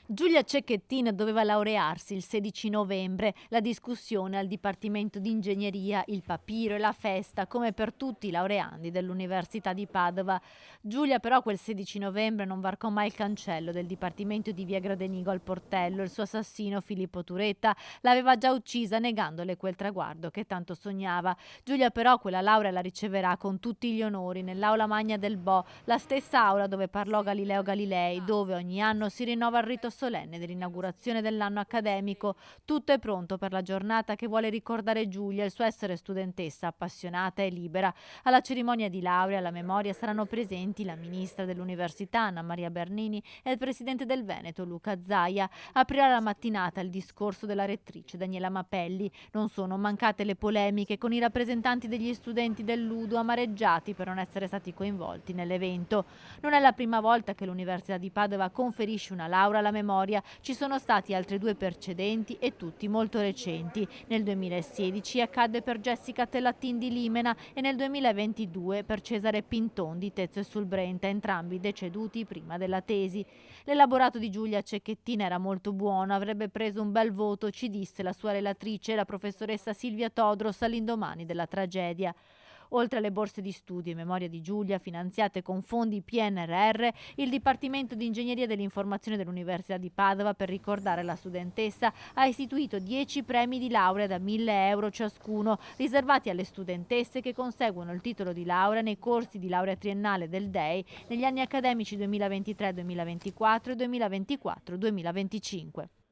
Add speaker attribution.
Speaker 1: Giulia Cecchettin doveva laurearsi il 16 novembre, la discussione al Dipartimento di Ingegneria, il papiro e la festa, come per tutti i laureandi dell'Università di Padova. Giulia però quel 16 novembre non varcò mai il cancello del Dipartimento di Via Gradenigo al Portello. Il suo assassino, Filippo Turetta, l'aveva già uccisa negandole quel traguardo che tanto sognava. Giulia però quella laurea la riceverà con tutti gli onori nell'aula magna del Bo, la stessa aula dove parlò Galileo Galilei, dove ogni anno si rinnova il rito solenne dell'inaugurazione dell'anno accademico. Tutto è pronto per la giornata che vuole ricordare Giulia e il suo essere studentessa appassionata e libera. Alla cerimonia di laurea alla memoria saranno presenti la ministra dell'Università Anna Maria Bernini e il presidente del Veneto Luca Zaia. Aprirà la mattinata il discorso della rettrice Daniela Mapelli. Non sono mancate le polemiche con i rappresentanti degli studenti del Ludo amareggiati per non essere stati coinvolti nell'evento. Non è la prima volta che l'Università di Padova conferisce una laurea alla memoria, ci sono stati altri due precedenti e tutti molto recenti. Nel 2016 accadde per Jessica Tellatin di Limena e nel 2022 per Cesare Pinton di Tezzo e sul Brenta, entrambi deceduti prima della tesi. L'elaborato di Giulia Cecchettin era molto buono, avrebbe preso un bel voto, ci disse la sua relatrice, la professoressa Silvia Todros, all'indomani della tragedia. Oltre alle borse di studio in memoria di Giulia, finanziate con fondi PNRR, il Dipartimento di Ingegneria dell'Informazione dell'Università di Padova, per ricordare la studentessa, ha istituito 10 premi di laurea da 1.000 euro ciascuno, riservati alle studentesse che conseguono il titolo di laurea nei corsi di laurea triennale del DEI negli anni accademici 2023-2024 e 2024-2025.